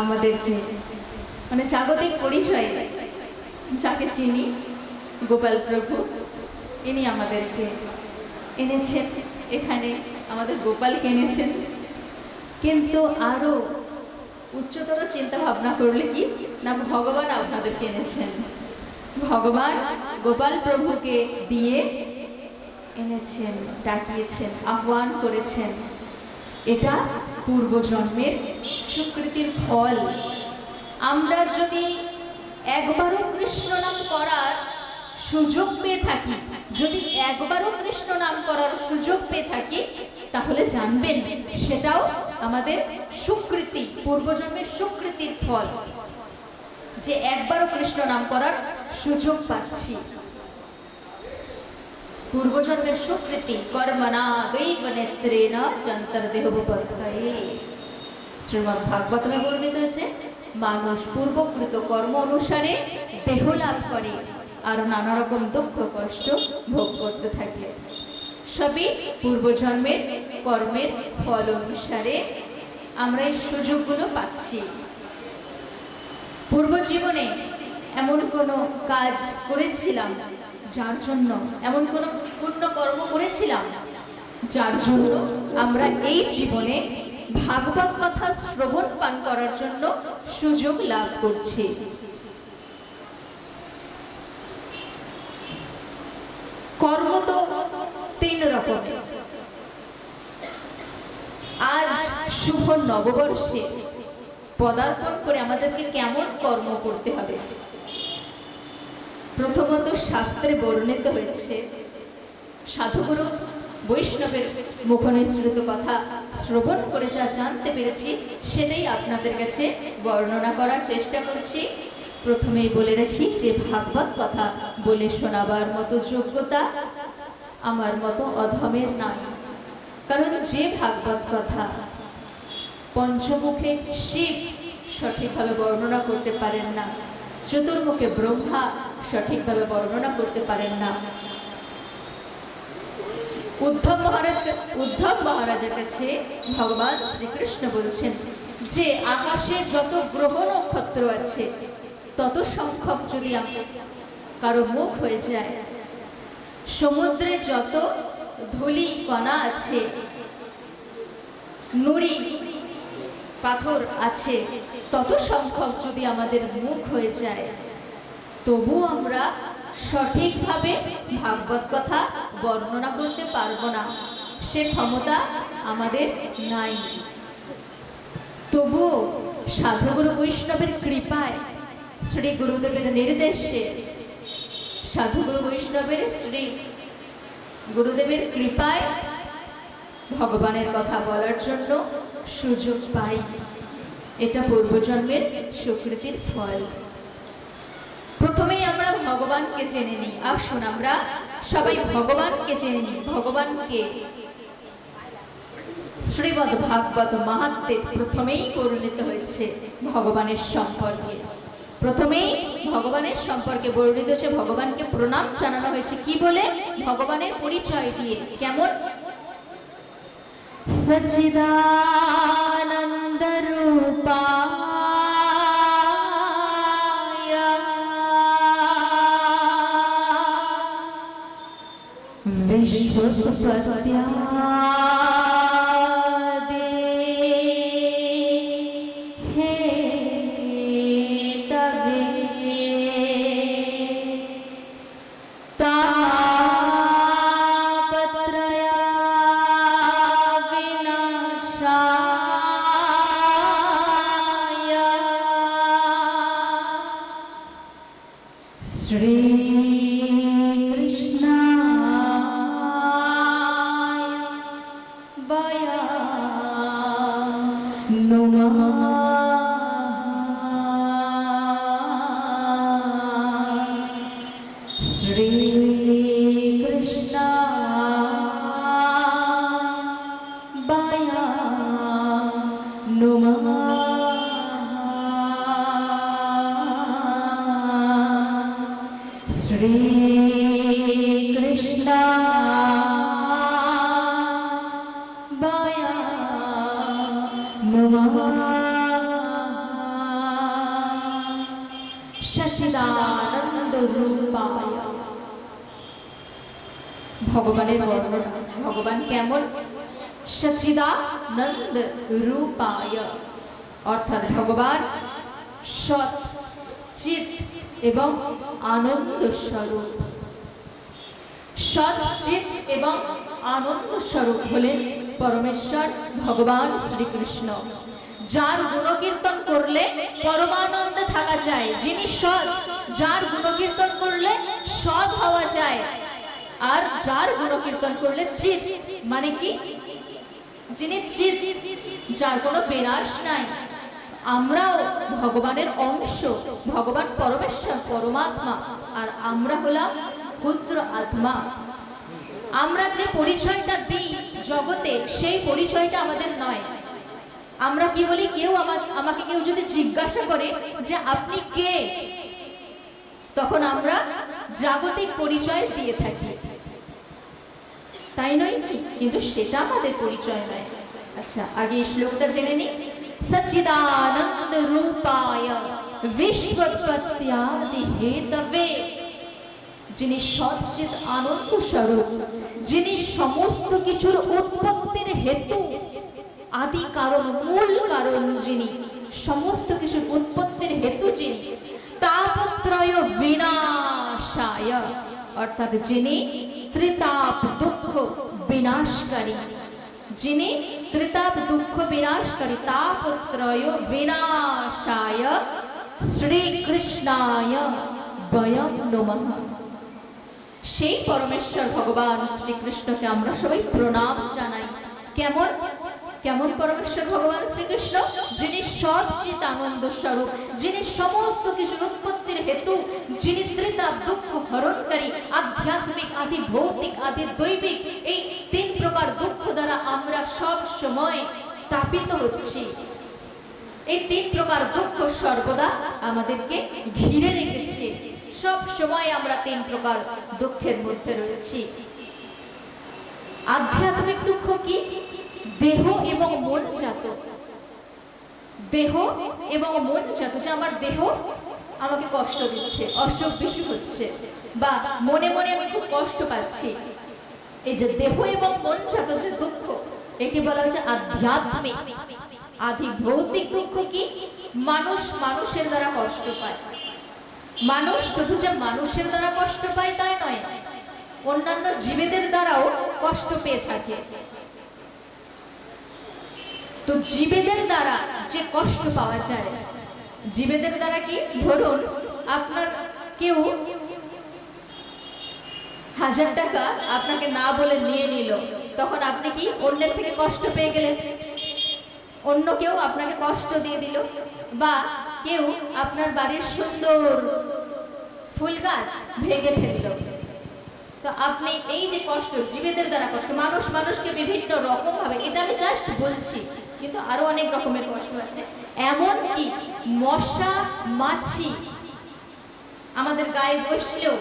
আমাদেরকে মানে জাগতিক পরিচয় যাকে চিনি গোপাল প্রভু, ইনি আমাদেরকে এনেছেন এখানে, আমাদের গোপালকে এনেছেন। কিন্তু আরো উচ্চতর চিন্তা ভাবনা করলে কি না, ভগবান আপনাদেরকে এনেছেন। ভগবান গোপাল প্রভুকে দিয়ে এনেছেন, ডাকিয়েছেন, আহ্বান করেছেন। এটা পূর্বজন্মের সুকৃতির ফল। আমরা যদি একবারও কৃষ্ণ নাম করার সুযোগ পেয়ে থাকি, যদি একবারও কৃষ্ণ নাম করার সুযোগ পেয়ে থাকি, তাহলে জানবেন সেটাও আমাদের সুকৃতি, পূর্বজন্মের সুকৃতির ফল, যে একবারও কৃষ্ণ নাম করার সুযোগ পাচ্ছি। পূর্বজন্মের সুকৃতি কর্মণা দৈব নেত্রেণ চন্তর্দেহোপবর্তয়ে। শ্রীমদ্ ভাগবতমে বর্ণিত হয়েছে, মানুষ পূর্বকৃত কর্ম অনুসারে দেহ লাভ করে আর নানা রকম দুঃখ কষ্ট ভোগ করতে থাকে। সবই পূর্বজন্মের কর্মের ফল অনুসারে আমরা এই সুযোগগুলো পাচ্ছি। পূর্ব জীবনে এমন কোনো কাজ করেছিলাম যার জন্য, এমন কোনো পুণ্য কর্ম করেছিলাম যার জন্য আমরা এই জীবনে ভাগবত কথা শ্রবণ পান করার জন্য সুযোগ লাভ করছি। কর্ম তো তিন রকমের। আজ শুভ নববর্ষে পদার্পণ করে আমাদেরকে কেমন কর্ম করতে হবে? প্রথমত শাস্ত্রে বর্ণিত হয়েছে, সাধুগুরু বৈষ্ণবের মুখনিসৃত কথা শ্রবণ করে যা জানতে পেরেছি সেটাই আপনাদের কাছে বর্ণনা করার চেষ্টা করছি। প্রথমেই বলে রাখি যে ভাগবত কথা বলে শোনাবার মতো যোগ্যতা আমার মতো অধমের নাই। কারণ যে ভাগবত কথা পঞ্চমুখে শিব সঠিকভাবে বর্ণনা করতে পারেন না, চতুর্মুখে ব্রহ্মা সঠিকভাবে বর্ণনা করতে পারেন না, উদ্ধব মহারাজের কাছে ভগবান শ্রীকৃষ্ণ বলছেন যে আকাশে যত গ্রহ নক্ষত্র আছে তত সংখ্যক যদি কারো মুখ হয়ে যায়, সমুদ্রে যত ধূলি কণা আছে, নুড়ি পাথর আছে, তত সংখ্যক যদি আমাদের মুখ হয়ে যায়, তবু আমরা সঠিকভাবে ভাগবত কথা বর্ণনা করতে পারবো না, সে ক্ষমতা আমাদের নাই। তবুও সাধুগুরু বৈষ্ণবের কৃপায়, শ্রী গুরুদেবের নির্দেশে, সাধুগুরু বৈষ্ণবের শ্রী গুরুদেবের কৃপায় ভগবানের কথা বলার জন্য সুযোগ পাই। এটা পূর্বজন্মের সুকৃতির ফল। প্রথমেই আমরা ভগবানকে জেনে নিই। আসুন আমরা সবাই ভগবানকে জেনে নিই। ভগবানকে শ্রীমদ্ ভাগবত মাহাত্ম্যে প্রথমেই বর্ণিত হয়েছে ভগবানের সম্পর্কে। প্রথমেই ভগবানের সম্পর্কে বর্ণিত হয়েছে, ভগবানকে প্রণাম জানানো হয়েছে কি বলে? ভগবানের পরিচয় দিয়ে। কেমন? সচ্চিদানন্দ রূপায় বিশ্বোৎপত্ত্যাদে হেতবে সচিদানন্দ রূপায়। ভগবানের বর্ণনা, ভগবান কেমন? সচিদানন্দ রূপায়, অর্থাৎ ভগবান সৎ, চিৎ এবং আনন্দ স্বরূপ। সৎ, চিৎ এবং আনন্দ স্বরূপ হলেন পরমেশ্বর ভগবান শ্রীকৃষ্ণ, যার গুণকীর্তন করলে পরমানন্দে থাকা যায়। যিনি সৎ, যার গুণকীর্তন করলে সৎ হওয়া যায়। আর যার গুণকীর্তন করলে চিৎ, মানে কি? যিনি চিৎ, যার কোনো বিনাশ নাই। আমরাও ভগবানের অংশ, ভগবান পরমেশ্বর পরমাত্মা, আর আমরা হলাম ক্ষুদ্র আত্মা। আমরা যে পরিচয়টা দিই জগতে, সেই পরিচয়টা আমাদের নয়। আমরা কি বলি? কেউ আমাকে কেউ যদি জিজ্ঞাসা করে যে আপনি কে, তখন আমরা জাগতিক পরিচয় দিয়ে থাকি, তাই নয় কি? কিন্তু সেটা আমাদের পরিচয় নয়। আচ্ছা, আগে এই শ্লোকটা জেনে নিই। সচিদানন্দ রূপায় বিশ্বোৎপত্ত্যাদি হেতবে, যিনি সচ্চিৎ আনন্দ স্বরূপ, যিনি সমস্ত কিছুর উৎপত্তির হেতু, আদি কারণ, মূল কারণ, যিনি সমস্ত কিছুর উৎপত্তির হেতু, যিনি তাপত্রয় বিনাশায়, অর্থাৎ যিনি ত্রিতাপ দুঃখ বিনাশকারী, যিনি ত্রিতাপ দুঃখ বিনাশকারী, তাপত্রয় বিনাশায় শ্রীকৃষ্ণায় বয়ম নমঃ। সেই পরমেশ্বর ভগবান শ্রীকৃষ্ণকে আমরা সবাই প্রণাম জানাই। কেমন কেমন পরমেশ্বর ভগবান শ্রীকৃষ্ণ? যিনি সৎ চিৎ আনন্দ স্বরূপ, যিনি সমস্ত কিছুর উৎপত্তির হেতু, যিনি ত্রিতাপ দুঃখ হরণকারী, আধ্যাত্মিক, আদি ভৌতিক, আদি দৈবিক, এই তিন প্রকার দুঃখ দ্বারা আমরা সব সময় তাপিত হচ্ছি। এই তিন প্রকার দুঃখ সর্বদা আমাদেরকে ঘিরে রেখেছে। সব সময় আমরা তিন প্রকার দুঃখের মধ্যে রয়েছি। আধ্যাত্মিক দুঃখ কি? দেহ এবং মন জাত। দেহ এবং মন জাত, যে আমার দেহ আমাকে কষ্ট দিচ্ছে, অসুখ বিসুখ হচ্ছে, বা মনে মনে আমি খুব কষ্ট পাচ্ছি। এই যে দেহ এবং মন জাত যে দুঃখ, একে বলা হচ্ছে আধ্যাত্মিক। আদি ভৌতিক দুঃখ কি? মানুষ মানুষের দ্বারা কষ্ট পায়। মানুষ শুধু যে মানুষের দ্বারা কষ্ট পায় তাই নয়, অন্যান্য জীবেদের দ্বারাও কষ্ট পেয়ে থাকে। তো জীবেদের দ্বারা যে কষ্ট পাওয়া যায়, জীবেদের দ্বারা কি? ধরুন আপনার কেউ 1000 টাকা আপনাকে না বলে নিয়ে নিল, তখন আপনি কি অন্যের থেকে কষ্ট পেয়ে গেলেন? অন্য কেউ আপনাকে কষ্ট দিয়ে দিল, বা কেউ আপনার বাড়ির সুন্দর ফুল গাছ ভেঙে ফেলল, তো আপনি এই যে কষ্ট, জীবেদের দ্বারা কষ্ট, মানুষ মানুষকে বিভিন্ন রকম ভাবে, এটা আমি জাস্ট বলছি, কিন্তু আরো অনেক রকমের কষ্ট আছে। এমন কি মশা মাছি আমাদের গায়ে বসলেও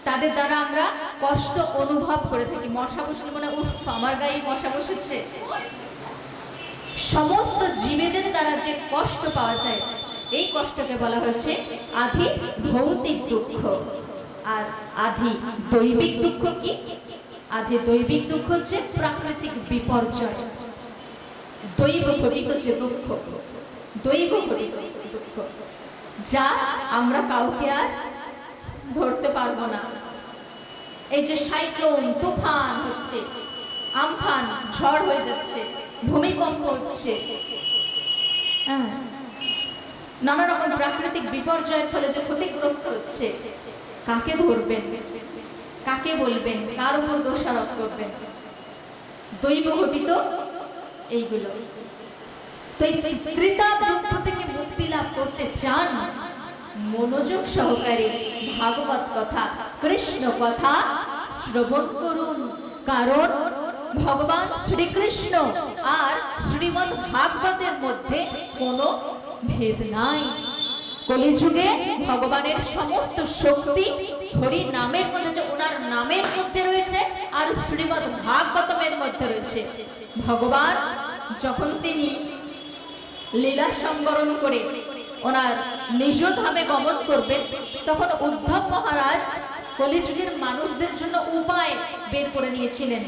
তাদের দ্বারা আমরা কষ্ট অনুভব করে থাকি। মশা বসলে মনে উফ, আমার গায়ে মশা বসেছে। সমস্ত জীবেদের দ্বারা যে কষ্ট পাওয়া যায়, এই কষ্টকে বলা হয়েছে আদি ভৌতিক দুঃখ। আর আদি দৈবিক দুঃখ কি? আদি দৈবিক দুঃখ হচ্ছে প্রাকৃতিক বিপর্যয়, দৈব ঘটিত যে দুঃখ, দৈব ঘটিত দুঃখ, যা আমরা কাউকে আর ধরতে পারবো না। এই যে সাইক্লোন, তুফান হচ্ছে, আমফান, ঝড় হয়ে যাচ্ছে, ভূমিকম্প হচ্ছে, নানা রকম প্রাকৃতিক বিপর্যয়ের ফলে যে ক্ষতিগ্রস্ত হচ্ছে, কাকে ধরবেন, কাকে বলবেন, কার উপর দোষারোপ করবেন? দৈব ঘটিত এইগুলো। তো এই ত্রিতাপ দুঃখ থেকে মুক্তি লাভ করতে চান, মনোযোগ সহকারে ভাগবত কথা, কৃষ্ণ কথা শ্রবণ করুন। কারণ ভগবান শ্রীকৃষ্ণ আর শ্রীমদ্ ভাগবতের মধ্যে কোনো ভেদ নাই। কলিযুগে ভগবানের সমস্ত শক্তি হরি নামের মধ্যে, যে ওনার নামের মধ্যে রয়েছে, আর শ্রীমদ্ ভাগবতমের মধ্যে রয়েছে। ভগবান যখন তিনি লীলা সংবরণ করে ওনার নিজ ধামে গমন করবেন, তখন উদ্ধব মহারাজ কলিযুগের মানুষদের জন্য উপায় বের করে নিয়েছিলেন।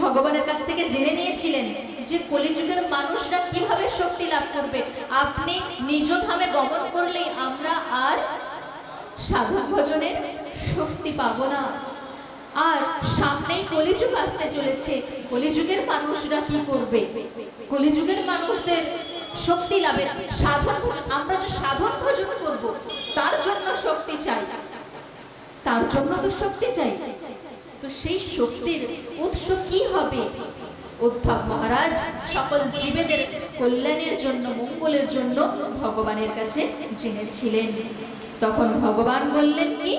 ভগবানের কাছ থেকে জেনে নিয়েছিলেন যে কলিযুগের মানুষরা কিভাবে শক্তি লাভ করবে। আপনি নিজ ধামে গমন করলেই আমরা আর সাধন ভজনের শক্তি পাবো না। আর সামনেই কলিযুগ আসতে চলেছে, কলিযুগের মানুষরা কি করবে? কলিযুগের মানুষদের শক্তি লাভের সাধন ভজন, আমরা যে সাধন ভজন করব তার জন্য শক্তি চাই, তার জন্য তো শক্তি চাই। তো সেই শক্তির উৎস কি হবে? উদ্ধব মহারাজ সকল জীবেদের কল্যাণের জন্য, মঙ্গলের জন্য ভগবানের কাছে জেনেছিলেন। তখন ভগবান বললেন কি?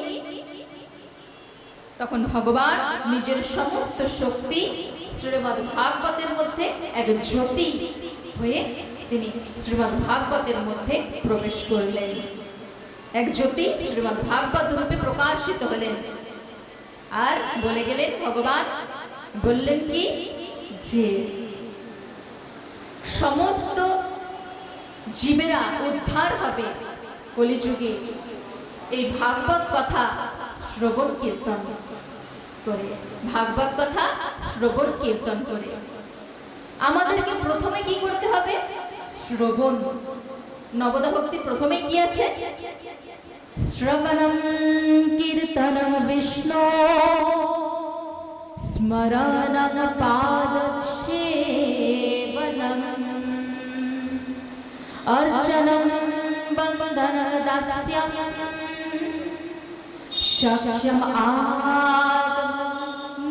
তখন ভগবান নিজের সমস্ত শক্তি শ্রীমদ্ ভাগবতের মধ্যে এক জ্যোতি হয়ে তিনি শ্রীমদ্ ভাগবতের মধ্যে প্রবেশ করলেন। এক জ্যোতি শ্রীমদ্ ভাগবত রূপে প্রকাশিত হলেন। আর বলে গেলেন, ভগবান বললেন কি যে সমস্ত জীবেরা উদ্ধার হবে কলিযুগে এই ভাগবত কথা শ্রবণ কীর্তন করে, ভাগবত কথা শ্রবণ কীর্তন করে। আমাদেরকে প্রথমে কি করতে হবে? শ্রবণ। নবদা ভক্তি প্রথমে কি আছে? শ্রবণম কীর্তনম বিষ্ণু স্মরণং পাদ সেবনম অর্চনম বন্দন দাস্যম সক্ষ্যম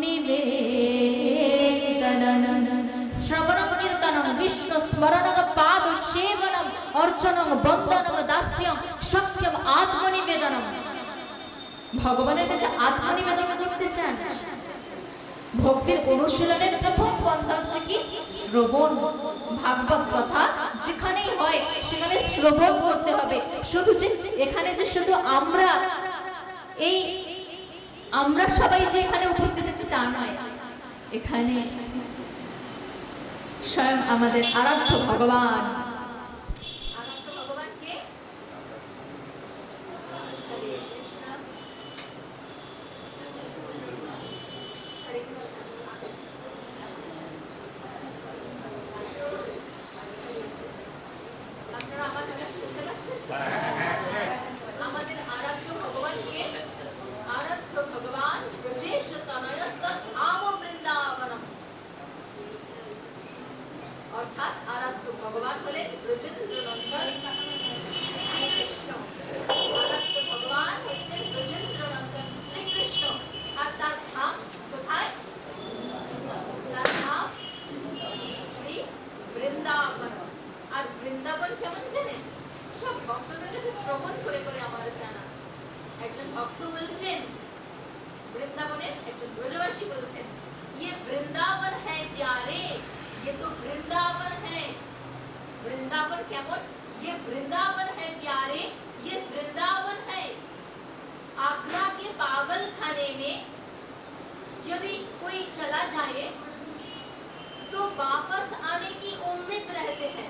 নিবেদনম। শ্রবণং কীর্তনং বিষ্ণু স্মরণং পাদ সেবনম অর্চনং বন্দনং দাস্যম সক্ষ্যম আত্মনিবেদনম। ভগবানের কাছে আত্মনিবেদন করতে চান? ভক্তির অনুশীলনের প্রথম পন্থা হচ্ছে কি? শ্রবণ। ভাগবত কথা যেখানেই হয় সেখানে শ্রবণ করতে হবে। শুধু যে এখানে যে শুধু আমরা সবাই যে এখানে উপস্থিত আছি তা নয়, এখানে স্বয়ং আমাদের আরাধ্য ভগবান। আরাধ্য ভগবানকে আপনারা আমার কথা শুনতে পাচ্ছেন? আমাদের আরাধ্য ভগবানকে, আরাধ্য ভগবান ব্রজেশ তনয়স্তন আম বৃন্দাবনম, অর্থাৎ আরাধ্য ভগবান হলেন ব্রজেন্দ্র নন্দন শ্রীকৃষ্ণ। আরাধ্য ভগবান হচ্ছেন ব্রজেন্দ্র নন্দন শ্রীকৃষ্ণ। আর তার ধাম কোথায়? তার ধাম শ্রী বৃন্দাবন। আর বৃন্দাবন কেমন জানেন? সব ভক্তদের কাছে শ্রবণ করে করে আমার জানা। একজন ভক্ত বলছেন, বৃন্দাবনের একজন ব্রজবাসী বলছেন, ये वृंदावन है प्यारे, ये तो वृंदावन है। वृंदावन केमन? ये वृंदावन है प्यारे, ये वृंदावन है। आगरा के पागल खाने में यदि कोई चला जाए तो वापस आने की उम्मीद रहते हैं।